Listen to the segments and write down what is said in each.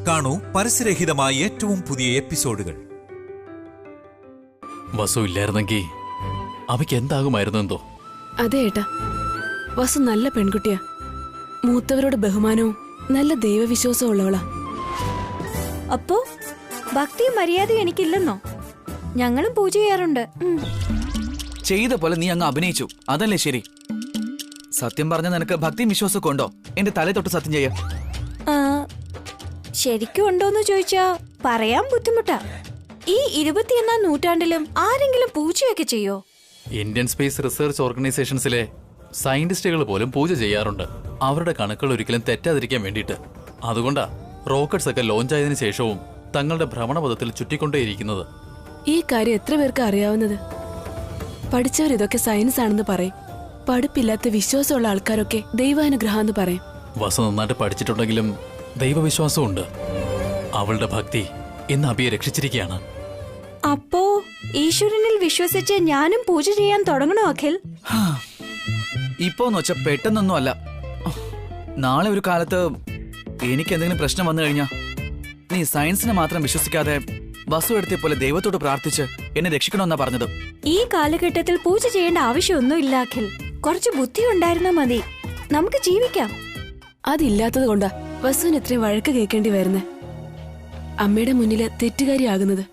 കാണൂ പരസ്യരഹിതമായ ഏറ്റവും പുതിയ എപ്പിസോഡുകൾ. വസു ഇല്ലായിരുന്നെങ്കിൽ അവയ്ക്ക് എന്താകുമായിരുന്നു എന്തോ. അതെ ഏട്ടാ, വസു നല്ല പെൺകുട്ടിയാ. മൂത്തവരോട് ബഹുമാനവും നല്ല ദൈവവിശ്വാസവും ഉള്ളവളാ. അപ്പോ ഭക്തിയും മര്യാദയും എനിക്കില്ലെന്നോ? ഞങ്ങളും പൂജ ചെയ്യാറുണ്ട്. ചെയ്ത പോലെ നീ അങ്ങ് അഭിനയിച്ചു, അതല്ലേ ശരി? സത്യം പറഞ്ഞ നിനക്ക് ഭക്തിയും വിശ്വാസമൊക്കെ ഉണ്ടോ? എന്റെ തലേ തൊട്ട് സത്യം ചെയ്യാം. ശരിക്കും ഉണ്ടോന്ന് ചോദിച്ചാ പറയാൻ ബുദ്ധിമുട്ടാ. ഈ 21ാം നൂറ്റാണ്ടിലും ആരെങ്കിലും പൂജയൊക്കെ ചെയ്യോ? ഇന്ത്യൻ സ്പേസ് റിസർച്ച് ഓർഗനൈസേഷൻസിലെ സയന്റിസ്റ്റുകൾ പോലും പൂജ ചെയ്യാറുണ്ട്, അവരുടെ കണക്കുകൾ ഒരിക്കലും തെറ്റാതിരിക്കാൻ വേണ്ടിയിട്ട്. അതുകൊണ്ടാ റോക്കറ്റ്സ് ഒക്കെ ലോഞ്ച് ആയതിനു ശേഷവും തങ്ങളുടെ ഭ്രമണപഥത്തിൽ ചുറ്റിക്കൊണ്ടേയിരിക്കുന്നത്. ഈ കാര്യം എത്ര പേർക്ക് അറിയാവുന്നത്? പഠിച്ചവർ ഇതൊക്കെ സയൻസ് ആണെന്ന് പറയും. പഠിപ്പില്ലാത്ത വിശ്വാസമുള്ള ആൾക്കാരൊക്കെ ദൈവാനുഗ്രഹം എന്ന് പറയും. വസു നന്നായിട്ട് പഠിച്ചിട്ടുണ്ടെങ്കിലും ദൈവവിശ്വാസവും ഉണ്ട്. അവളുടെ ഭക്തി ഇന്ന് അബിയെ രക്ഷിച്ചിരിക്കുകയാണ്. അപ്പോ ഈശ്വരനിൽ വിശ്വസിച്ച് ഞാനും പൂജ ചെയ്യാൻ തുടങ്ങണോ അഖിൽ? ഇപ്പോന്ന് വെച്ചാ പെട്ടെന്നൊന്നും അല്ല. നാളെ ഒരു കാലത്ത് എനിക്ക് എന്തെങ്കിലും പ്രശ്നം വന്നു കഴിഞ്ഞാ നീ സയൻസിനെ മാത്രം വിശ്വസിക്കാതെ വസു എടുത്തെ പോലെ ദൈവത്തോട് പ്രാർത്ഥിച്ച് എന്നെ രക്ഷിക്കണമെന്നാ പറഞ്ഞത്. ഈ കാലഘട്ടത്തിൽ പൂജ ചെയ്യേണ്ട ആവശ്യമൊന്നും ഇല്ല അഖിൽ. കുറച്ച് ബുദ്ധി ഉണ്ടായിരുന്നാ മതി, നമുക്ക് ജീവിക്കാം. അതില്ലാത്തത് കൊണ്ടാ വസുവിന് ഇത്രയും വഴക്ക് കേൾക്കേണ്ടി വരുന്നേ. അമ്മയുടെ മുന്നില് തെറ്റുകാരിയാകുന്നത്.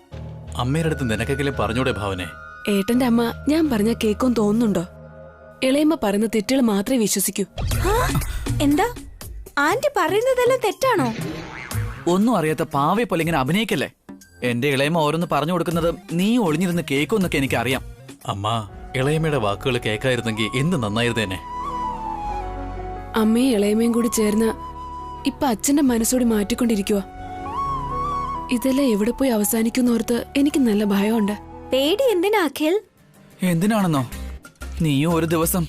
അമ്മയുടെ അടുത്ത് നിനക്കെങ്കിലും പറഞ്ഞൂടെ ഭാവനെ? ഏട്ടന്റെ അമ്മ ഞാൻ പറഞ്ഞ കേൾക്കും തോന്നുന്നുണ്ടോ? ഇളയമ്മ പറയുന്ന തെറ്റുകൾ മാത്രമേ വിശ്വസിക്കൂ. എന്താ ആന്റി പറയുന്നതെല്ലാം തെറ്റാണോ? ഒന്നും അറിയാത്ത പാവയെ പോലെ ഇങ്ങനെ അഭിനയിക്കല്ലേ. എന്റെ ഇളയമ്മ ഓരോന്ന് പറഞ്ഞു കൊടുക്കുന്നത് നീ ഒളിഞ്ഞിരുന്ന് കേൾക്കുമെന്നൊക്കെ എനിക്കറിയാം. അമ്മ ഇളയമ്മയുടെ വാക്കുകൾ കേൾക്കായിരുന്നെങ്കിൽ എന്ത് നന്നായിരുന്നേനെ. അമ്മയും ഇളയമ്മയും കൂടി ചേർന്ന് ഇപ്പൊ അച്ഛന്റെ മനസ്സോടി മാറ്റിക്കൊണ്ടിരിക്കുക. ഇതെല്ലാം എവിടെ പോയി അവസാനിക്കുന്നോർത്ത് എനിക്ക് നല്ല ഭയമുണ്ട്. പേടി എന്തിനാ അഖിൽ? എന്തിനാണെന്നോ? നീയും ഒരു ദിവസം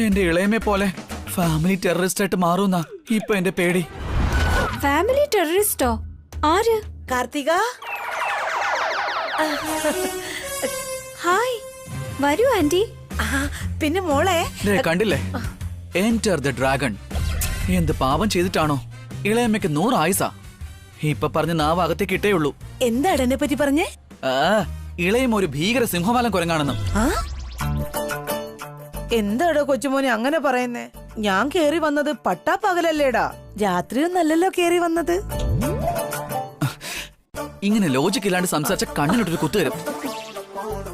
എന്റെ ഇളയമ്മയെ പോലെ ഫാമിലി ടെററിസ്റ്റ് ആയിട്ട് മാറുന്ന ഇപ്പൊ എന്റെ പേടി. ഫാമിലി ടെററിസ്റ്റോ? ആര്? കാർത്തിക, ഹായ്, വരൂ ആന്റി. പിന്നെ മോളെ കണ്ടില്ലേ, എൻറ്റർ ദ ഡ്രാഗൺ. എന്ത് പാപം ചെയ്തിട്ടാണോ ഇളയമ്മയ്ക്ക് 100 ആയുസാ. ഇപ്പൊ പറഞ്ഞ നാവ് അകത്തേക്ക് ഇട്ടേ ഉള്ളൂ. എന്താണ് എന്നെ പറ്റി പറഞ്ഞേ? ഇളയമ്മ ഒരു ഭീകര സിംഹവാലം കുരങ്ങാണെന്നും. എന്താടോ കൊച്ചുമോനെ അങ്ങനെ പറയുന്നേ? ഞാൻ കേറി വന്നത് പട്ടാപ്പകലല്ലേടാ, രാത്രിയൊന്നല്ലല്ലോ കേറി വന്നത്. ഇങ്ങനെ ലോജിക് ഇല്ലാണ്ട് സംസാരിച്ച കണ്ണിനൊട്ടൊരു കുത്തുതരും.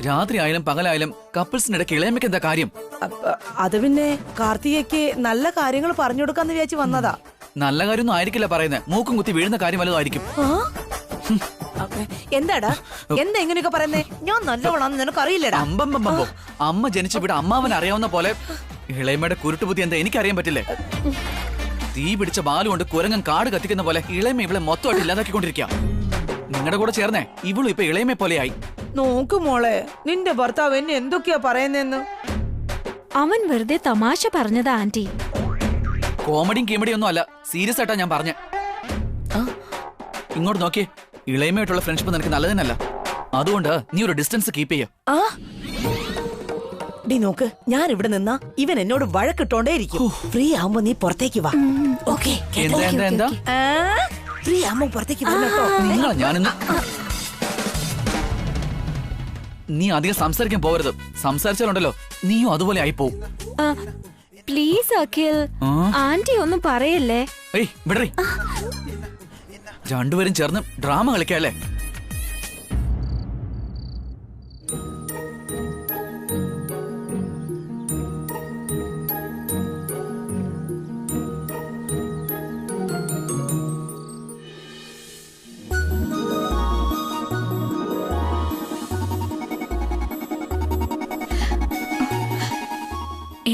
രാത്രി ആയാലും പകലായാലും കപ്പിൾസിനിടയ്ക്ക് ഇളയമ്മയ്ക്ക് എന്താ കാര്യം? അത് പിന്നെ കാർത്തികയ്ക്ക് നല്ല കാര്യങ്ങൾ പറഞ്ഞു കൊടുക്കാന്ന് വിചാരിച്ചു വന്നതാ. നല്ല കാര്യമൊന്നും ആയിരിക്കില്ല പറയുന്നത്, മൂക്കും കുത്തി വീഴുന്ന കാര്യം വല്ലതും ആയിരിക്കും. എന്താടാ എന്താ ഇങ്ങനെയൊക്കെ പറയുന്നേ? ഞാൻ നല്ലവളാന്ന് നിനക്കറിയില്ലടാ. അമ്പമ്പമ്പോ, അമ്മ ജനിച്ച ഇവിടെ അമ്മാവൻ അറിയാവുന്ന പോലെ ഇളയമ്മയുടെ കുരുട്ടുബുദ്ധി എന്താ എനിക്കറിയാൻ പറ്റില്ലേ? തീ പിടിച്ച ബാലുകൊണ്ട് കുരങ്ങൻ കാട് കത്തിക്കുന്ന പോലെ ഇളയമ്മ ഇവളെ മൊത്തമായിട്ട് ഇല്ലാതാക്കിക്കൊണ്ടിരിക്കാം. നിങ്ങളുടെ കൂടെ ചേർന്നേ ഇവളും ഇപ്പൊ ഇളയമ്മയെ പോലെയായി. നോക്കു മോളെ, നിന്റെ ഭർത്താവ് എന്നെ എന്തൊക്കെയാ പറയുന്നേന്ന്. അവൻ വെറുതെ തമാശ പറഞ്ഞതാ ആന്റി. കോമഡിയും കീമഡിയും ഒന്നും അല്ല, സീരിയസ് ആയിട്ടാ ഞാൻ പറഞ്ഞ. ഇങ്ങോട്ട് നോക്കിയേ, ഇളയമ്മയായിട്ടുള്ള ഫ്രണ്ട്ഷിപ്പ് നിനക്ക് നല്ലതിനല്ല. അതുകൊണ്ട് നീ ഒരു ഡിസ്റ്റൻസ് കീപ്പ് ചെയ്യ. ഡി നോക്ക്, ഞാൻ ഇവിടെ നിന്നാ ഇവൻ എന്നോട് വഴക്കിട്ടോണ്ടേ ഇരിക്കും. ഫ്രീ ആവുമ്പോ നീ പുറത്തേക്ക് വാ. ഓക്കേ? എന്താ ഫ്രീ ആവുമ്പോ പുറത്തേക്ക് വാ. നിങ്ങളെ ഞാനിന്ന് നീ അധികം സംസാരിക്കാൻ പോകരുത്. സംസാരിച്ചാലുണ്ടല്ലോ നീയും അതുപോലെ ആയിപ്പോവും. പ്ലീസ് അഖിൽ, ആന്റി ഒന്നും പറയല്ലേ. ഏയ് വിടറി. രണ്ടുപേരും ചേർന്ന് ഡ്രാമ കളിക്കല്ലേ?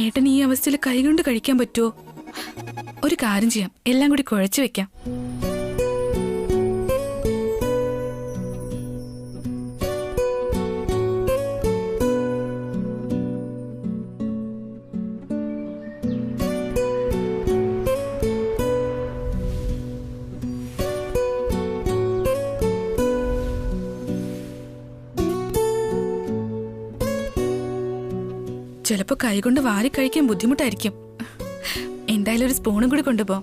ഏട്ടൻ ഈ അവസ്ഥയിൽ കൈകൊണ്ട് കഴിക്കാൻ പറ്റുമോ? ഒരു കാര്യം ചെയ്യാം, എല്ലാം കൂടി കുഴച്ചു വെക്കാം. ചിലപ്പോ കൈകൊണ്ട് വാരി കഴിക്കാൻ ബുദ്ധിമുട്ടായിരിക്കും. എന്തായാലും ഒരു സ്പൂണും കൂടി കൊണ്ടുപോ.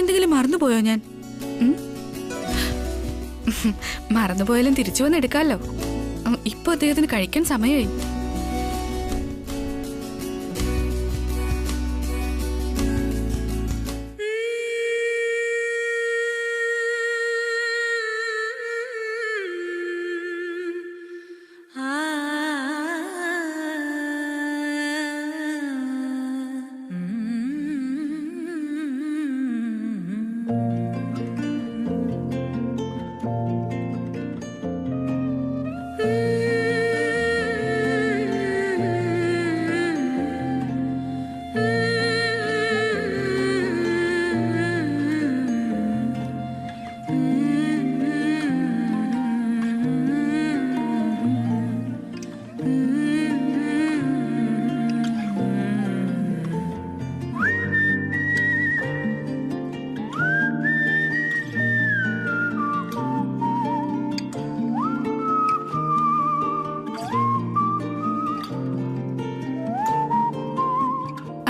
എന്തെങ്കിലും മറന്നുപോയോ ഞാൻ? മറന്നുപോയാലും തിരിച്ചു വന്ന് എടുക്കാമല്ലോ. ഇപ്പൊ അദ്ദേഹത്തിന് കഴിക്കാൻ സമയമായി.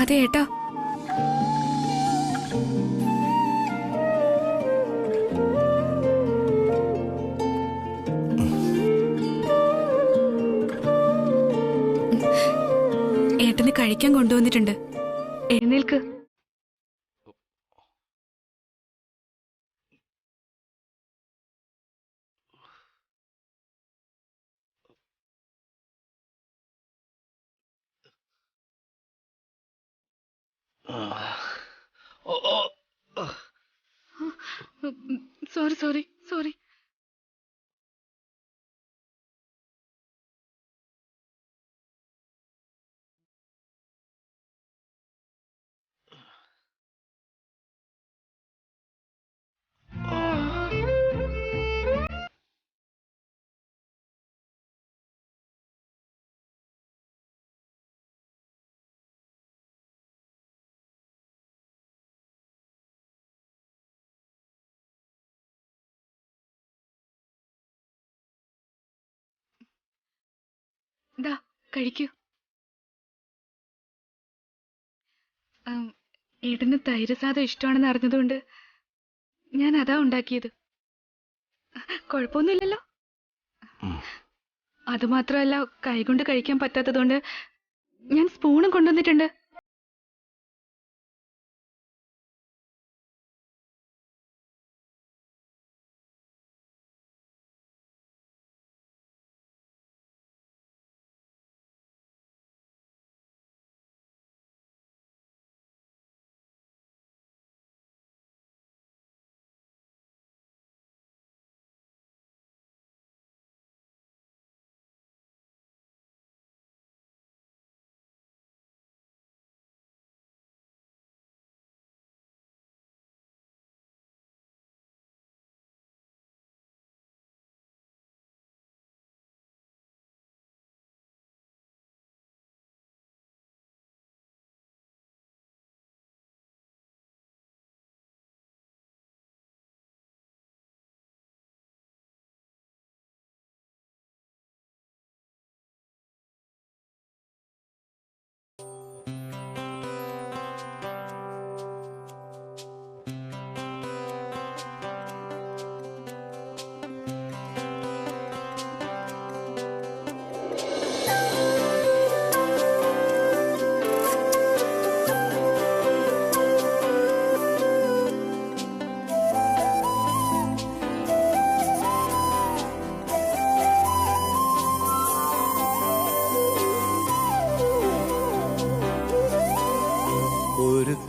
അതെ ഏട്ടാ, ഏട്ടന് കഴിക്കാൻ കൊണ്ടുവന്നിട്ടുണ്ട്. എഴുന്നേൽക്ക്. Sorry sorry sorry. ദാ കഴിക്കൂ. ഏട്ടന് തൈര് സാധം ഇഷ്ടമാണെന്ന് അറിഞ്ഞതുകൊണ്ട് ഞാൻ അതാ ഉണ്ടാക്കിയത്. കുഴപ്പമൊന്നുമില്ലല്ലോ. അതുമാത്രമല്ല, കൈകൊണ്ട് കഴിക്കാൻ പറ്റാത്തതുകൊണ്ട് ഞാൻ സ്പൂണും കൊണ്ടുവന്നിട്ടുണ്ട്.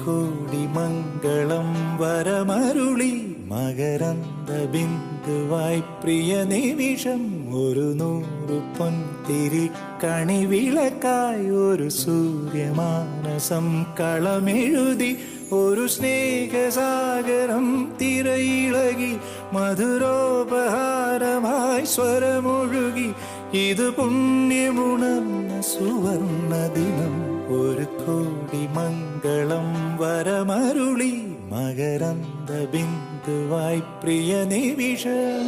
കോടി മംഗളം വരമരുളി മകരന്ദ ബിന്ദുവായി പ്രിയ നിമിഷം ഒരു 100 പൊൻതിരി കണിവിളക്കായി ഒരു സൂര്യമാനസം കളമെഴുതി ഒരു സ്നേഹസാഗരം തിരയിളകി മധുരോപഹാരമായി സ്വരമൊഴുകി ഇത് പുണ്യമുണർന്ന സുവർണ ദിനം ഒരു കോടി മംഗളം വരമരുളി മകരന്ദ ബിന്ദുവായി പ്രിയ നിമിഷം.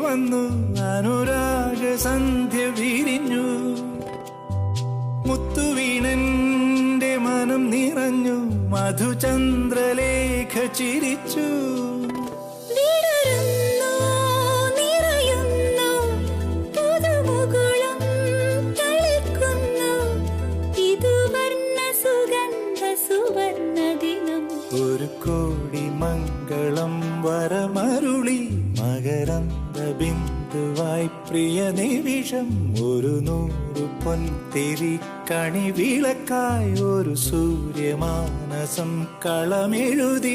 വന്നു അനുരാഗ സന്ധ്യ വിരിഞ്ഞു മുത്തുവീണന്റെ മനം നിറഞ്ഞു മധുചന്ദ്രലേഖ ചിരിച്ചു ഒരു കോടി മംഗളം വരമരുളി മകരന്ദ ബിന്ദുവായി പ്രിയ നിമിഷം ഒരു 100 പൊൻതിരി കണി വിളക്കായി ഒരു സൂര്യമാനസം കളമെഴുതി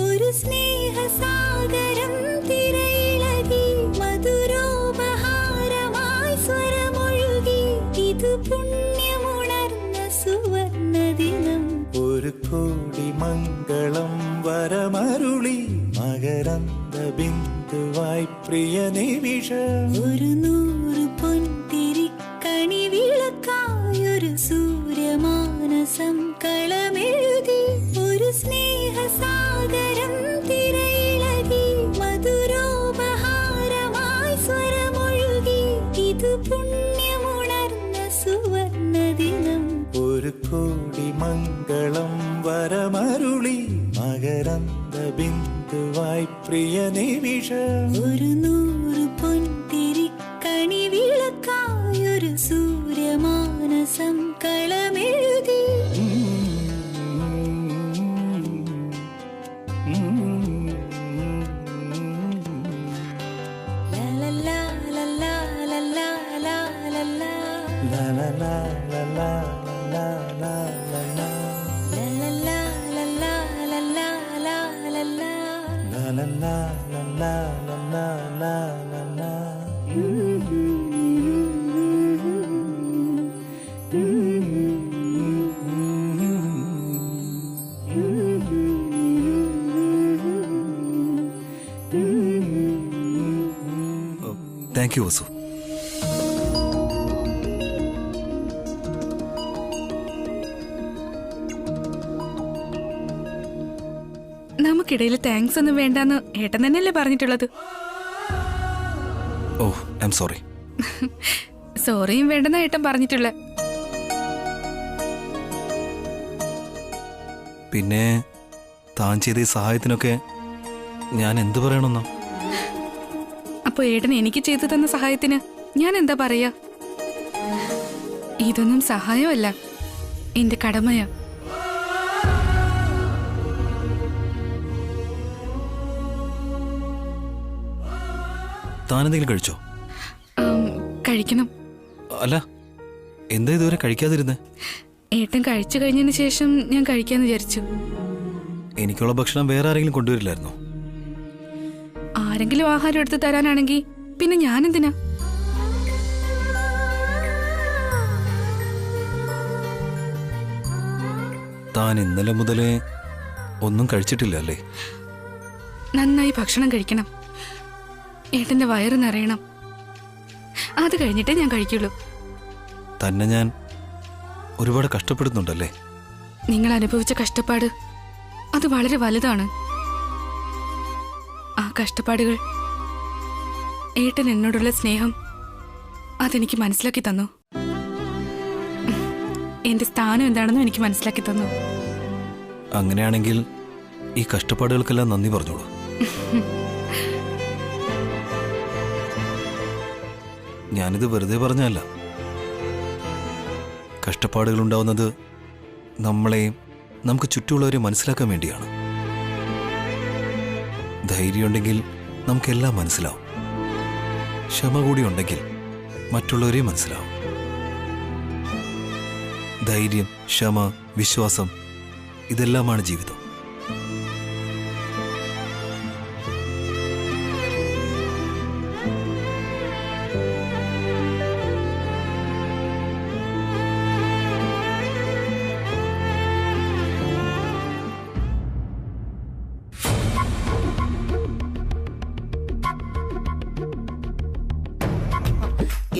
ഒരു സ്നേഹസാഗരം തിരയിളകി മധുരോപഹാരമായി സ്വരമൊഴുകി ഇത് പുണ്യമുണർന്ന സുവർണദിനം ഒരു കോടി മംഗളം വരമരുളി മകരന്ദ ബിന്ദുവായി പ്രിയ നിമിഷം ഒരു 100 പൊൻതിരി കണി വിളക്കായി ഒരു സൂര്യമാനസം കളമെഴുതി ഒരു സ്നേഹസാഗരം തിരയിളകി മധുരോപഹാരമായി സ്വരമൊഴുകി ഇത് പുണ്യമുണർന്ന സുവർണദിനം ഒരു കോടി മംഗളം വരമരുളി മകരന്ദ ബിന്ദുവായി പ്രിയ നിമിഷം ഒരു 100 പൊൻതിരി കണി വിളക്കായി ഒരു സൂര്യമാനസം കളമെഴുതി ലലലാ ലലാ ലലാ ലലാ La la la la la la la la la ലലലാ ലലാ ലലാ ലലാ la la la la la la la la la. Thank you Vasu. നമുക്കിടയിൽ താങ്ക്സ് ഒന്നും വേണ്ടെന്ന് ഏട്ടൻ തന്നെയല്ലേ പറഞ്ഞിട്ടുള്ളത്. Oh I am sorry. സോറിയും വേണ്ടെന്ന ഏട്ടൻ പറഞ്ഞിട്ടുള്ള. പിന്നെ താൻ ചെയ്ത ഈ സഹായത്തിനൊക്കെ ഞാൻ എന്തു പറയണമെന്നോ? അപ്പൊ ഏട്ടൻ എനിക്ക് ചെയ്തു തന്ന സഹായത്തിന് ഞാൻ എന്താ പറയാ? ഇതൊന്നും സഹായമല്ല, എന്റെ കടമയാ. താനെന്തെങ്കിലും കഴിച്ചോ? കഴിക്കണം. അല്ല, എന്താ ഇതുവരെ കഴിക്കാതിരുന്നേ? ഏട്ടൻ കഴിച്ചു കഴിഞ്ഞതിന് ശേഷം ഞാൻ കഴിക്കാന്ന് വിചാരിച്ചു. എനിക്കുള്ള ഭക്ഷണം വേറെ ആരെങ്കിലും കൊണ്ടുവരില്ലായിരുന്നോ? ആരെങ്കിലും ആഹാരം എടുത്ത് തരാനാണെങ്കിൽ പിന്നെ ഞാനെന്തിനാ? താൻ ഇന്നലെ മുതലേ ഒന്നും കഴിച്ചിട്ടില്ല അല്ലേ? നന്നായി ഭക്ഷണം കഴിക്കണം, ഏട്ടന്റെ വയറ് നിറയണം. അത് കഴിഞ്ഞിട്ടേ ഞാൻ കഴിക്കുള്ളൂ. തന്നെ ഞാൻ ഒരുപാട് കഷ്ടപ്പെടുന്നുണ്ടല്ലേ? നിങ്ങൾ അനുഭവിച്ച കഷ്ടപ്പാട് അത് വളരെ വലുതാണ്. ആ കഷ്ടപ്പാടുകൾ ഏട്ടൻ എന്നോടുള്ള സ്നേഹം അതെനിക്ക് മനസ്സിലാക്കി തന്നു. എന്റെ സ്ഥാനം എന്താണെന്നും എനിക്ക് മനസ്സിലാക്കി തന്നു. അങ്ങനെയാണെങ്കിൽ ഈ കഷ്ടപ്പാടുകൾക്കെല്ലാം നന്ദി പറഞ്ഞോളൂ. ഞാനിത് വെറുതെ പറഞ്ഞല്ല. കഷ്ടപ്പാടുകൾ ഉണ്ടാവുന്നത് നമ്മളെയും നമുക്ക് ചുറ്റുമുള്ളവരെ മനസ്സിലാക്കാൻ വേണ്ടിയാണ്. ധൈര്യമുണ്ടെങ്കിൽ നമുക്കെല്ലാം മനസ്സിലാവും. ക്ഷമ കൂടി ഉണ്ടെങ്കിൽ മറ്റുള്ളവരെ മനസ്സിലാവും. ധൈര്യം, ക്ഷമ, വിശ്വാസം ഇതെല്ലാമാണ് ജീവിതം.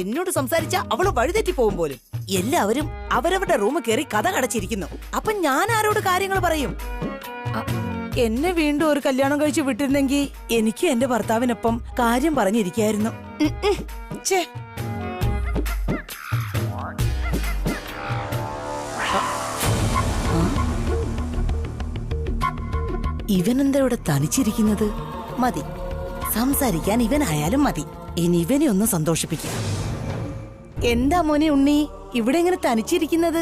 എന്നോട് സംസാരിച്ച അവള് വഴിതെറ്റി പോകും പോലും. എല്ലാവരും അവരവരുടെ റൂമിൽ കയറി കഥ കടച്ചിരിക്കുന്നു. അപ്പൊ ഞാൻ ആരോട് കാര്യങ്ങൾ പറയും? എന്നെ വീണ്ടും ഒരു കല്യാണം കഴിച്ച് വിട്ടിരുന്നെങ്കിൽ എനിക്ക് എന്റെ ഭർത്താവിനൊപ്പം കാര്യം പറഞ്ഞിരിക്കായിരുന്നു. ഛേ, ഇവനെന്താ ഇവിടെ തനിച്ചിരിക്കുന്നത്? മതി, സംസാരിക്കാൻ ഇവനായാലും മതി. ഇനി ഇവനെ ഒന്ന് സന്തോഷിപ്പിക്കാം. എന്താ മോനെ ഉണ്ണി ഇവിടെ ഇങ്ങനെ തനിച്ചിരിക്കുന്നത്?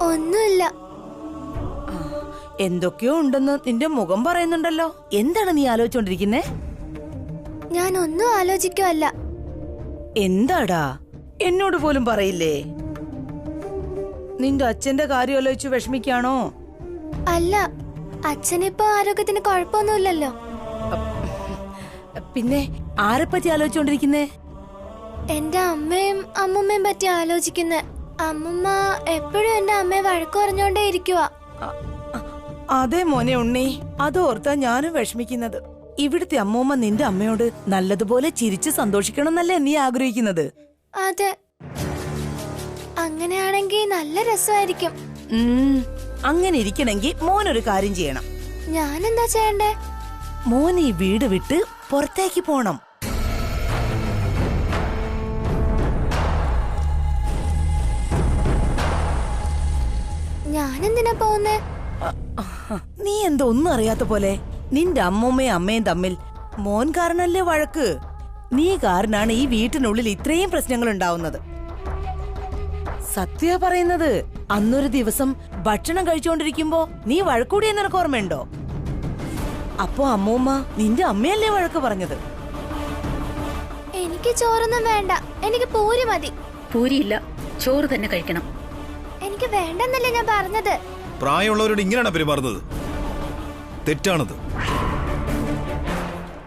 ഒന്നുമില്ല. എന്തൊക്കെയോ ഉണ്ടെന്ന് നിന്റെ മുഖം പറയുന്നുണ്ടല്ലോ. എന്താണ് നീ ആലോചിച്ചോണ്ടിരിക്കുന്നേ? ഞാൻ ഒന്നും ആലോചിക്കുവല്ല. എന്താടാ, എന്നോട് പോലും പറയില്ലേ? നിന്റെ അച്ഛന്റെ കാര്യം ആലോചിച്ച് വിഷമിക്കാണോ? അല്ല, അച്ഛനിപ്പോ ആരോഗ്യത്തിന് കുഴപ്പമൊന്നുമില്ലല്ലോ. പിന്നെ ആരെപ്പറ്റി ആലോചിച്ചോണ്ടിരിക്കുന്നേ? എന്റെ അമ്മയും അമ്മുമ്മയും പറ്റി ആലോചിക്കുന്നെ. അമ്മുമ്മ എപ്പോഴും എന്റെ അമ്മയെ വഴക്കു പറഞ്ഞോണ്ടേ ഇരിക്കുവാ. അതെ മോനെ ഉണ്ണി, അതോർത്താ ഞാനും വിഷമിക്കുന്നത്. ഇവിടുത്തെ അമ്മൂമ്മ നിന്റെ അമ്മയോട് നല്ലതുപോലെ ചിരിച്ച് സന്തോഷിക്കണമെന്നല്ലേ നീ ആഗ്രഹിക്കുന്നത്? അതെ, അങ്ങനെയാണെങ്കിൽ നല്ല രസമായിരിക്കും. അങ്ങനെ ഇരിക്കണമെങ്കിൽ മോനൊരു കാര്യം ചെയ്യണം. ഞാനെന്താ ചെയ്യണ്ടേ? മോൻ ഈ വീട് വിട്ട് പുറത്തേക്ക് പോണം. ഞാനെന്തിനാ പോകുന്നേ? നീ എന്താ ഒന്നും അറിയാത്ത പോലെ? നിന്റെ അമ്മൂമ്മയും അമ്മയും തമ്മിൽ മോൻ കാരണല്ലേ വഴക്ക്. നീ കാരണാണ് ഈ വീട്ടിനുള്ളിൽ ഇത്രയും പ്രശ്നങ്ങൾ ഉണ്ടാവുന്നത്. സത്യ പറയുന്നത്, അന്നൊരു ദിവസം ഭക്ഷണം കഴിച്ചുകൊണ്ടിരിക്കുമ്പോ നീ വഴക്കൂടിയെന്ന് നിനക്ക് ഓർമ്മയുണ്ടോ? അപ്പോ അമ്മൂമ്മ നിന്റെ അമ്മയല്ലേ വഴക്ക് പറഞ്ഞത്? എനിക്ക് ചോറൊന്നും വേണ്ട, എനിക്ക് പൂരി മതി. പൂരിയില്ല, ചോറ് തന്നെ കഴിക്കണം. എനിക്ക് വേണ്ടെന്നല്ലേ ഞാൻ പറഞ്ഞത്. പ്രായമുള്ളവരോട് ഇങ്ങനെയാണ് പെരുമാറുന്നത്. തെറ്റാണത്.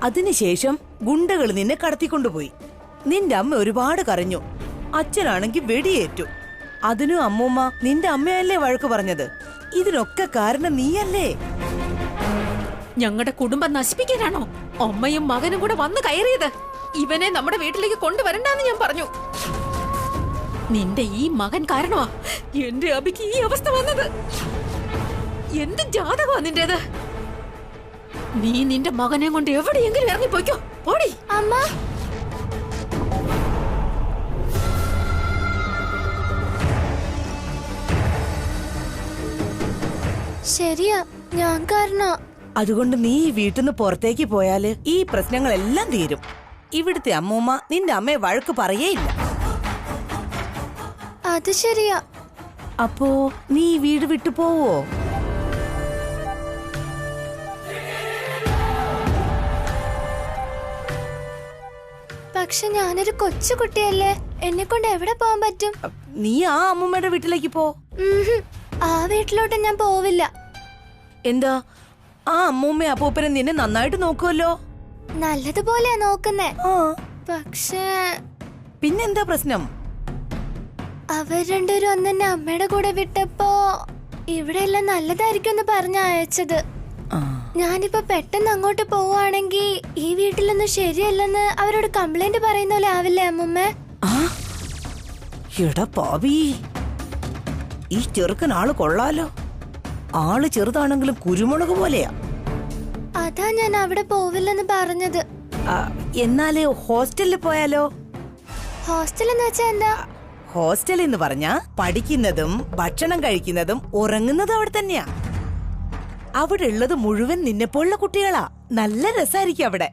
അതിനുശേഷം ഗുണ്ടകൾ നിന്നെ കടത്തിക്കൊണ്ടുപോയി. നിന്റെ അമ്മ ഒരുപാട് കരഞ്ഞു. അച്ഛനാണെങ്കിൽ വെടിയേറ്റു. അതിനും അമ്മൂമ്മ നിന്റെ അമ്മയല്ലേ വഴക്ക് പറഞ്ഞത്? ഇതിനൊക്കെ കാരണം നീയല്ലേ? ഞങ്ങളുടെ കുടുംബം നശിപ്പിക്കാനാണോ അമ്മയും മകനും കൂടെ വന്ന് കയറിയത്? ഇവനെ നമ്മുടെ വീട്ടിലേക്ക് കൊണ്ടുവരണ്ടെന്ന് ഞാൻ പറഞ്ഞു. നിന്റെ ഈ മകൻ കാരണമാ എന്റെ അബിക്ക് ഈ അവസ്ഥ വന്നത്. എന്ത് ജാതകമാ നിന്റേത്? നീ നിന്റെ മകനെ കൊണ്ട് എവിടെയെങ്കിലും ഇറങ്ങിപ്പോയിക്കോ. ഓടി അമ്മ. ശരിയാ, ഞാൻ കാരണോ. അതുകൊണ്ട് നീ ഈ വീട്ടിൽ നിന്ന് പുറത്തേക്ക് പോയാല് ഈ പ്രശ്നങ്ങളെല്ലാം തീരും. ഇവിടുത്തെ അമ്മൂമ്മ നിന്റെ അമ്മയെ വഴക്ക് പറയേയില്ല. അത് ശരിയാ. അപ്പോ നീ ഈ വീട് വിട്ടു പോവോ? പക്ഷെ ഞാനൊരു കൊച്ചു കുട്ടിയല്ലേ, എന്നെ കൊണ്ട് എവിടെ പോകാൻ പറ്റും? നീ ആ അമ്മൂമ്മയുടെ വീട്ടിലേക്ക് പോ. ആ വീട്ടിലോട്ട് ഞാൻ പോവില്ല. എന്താ, ആ അമ്മൂമ്മ അപ്പൂപ്പനെ നിന്നെ നന്നായിട്ട് നോക്കുമല്ലോ. നല്ലതുപോലെയാ നോക്കുന്നേ. പക്ഷേ പിന്നെന്താ പ്രശ്നം? അവർ രണ്ടുപേരും അന്ന് എന്നെ അമ്മയുടെ കൂടെ വിട്ടപ്പോ ഇവിടെ എല്ലാം നല്ലതായിരിക്കും എന്ന് പറഞ്ഞ അയച്ചത്. ഞാനിപ്പോ പെട്ടെന്ന് അങ്ങോട്ട് പോവാണെങ്കിൽ ഈ വീട്ടിലൊന്നും ശരിയല്ലെന്ന് അവരോട് കംപ്ലൈന്റ് പറയുന്ന പോലെ ആവില്ലേ അമ്മൂമ്മ? എടാ പാവി, ഈ ചെറുക്കൻ ആള് കൊള്ളാലോ. ആള് ചെറുതാണെങ്കിലും കുരുമുളക് പോലെയാ. അതാ ഞാൻ അവിടെ പോവില്ലെന്ന് പറഞ്ഞത്. എന്നാല് ഹോസ്റ്റലിൽ പോയാലോ? ഹോസ്റ്റൽ എന്ന് വെച്ചാ എന്താ? ഹോസ്റ്റൽ എന്ന് പറഞ്ഞാ പഠിക്കുന്നതും ഭക്ഷണം കഴിക്കുന്നതും ഉറങ്ങുന്നതും അവിടെ തന്നെയാ. അവിടെ ഉള്ളത് മുഴുവൻ നിന്നെപ്പോലുള്ള കുട്ടികളാ. നല്ല രസായിരിക്കും അവിടെ.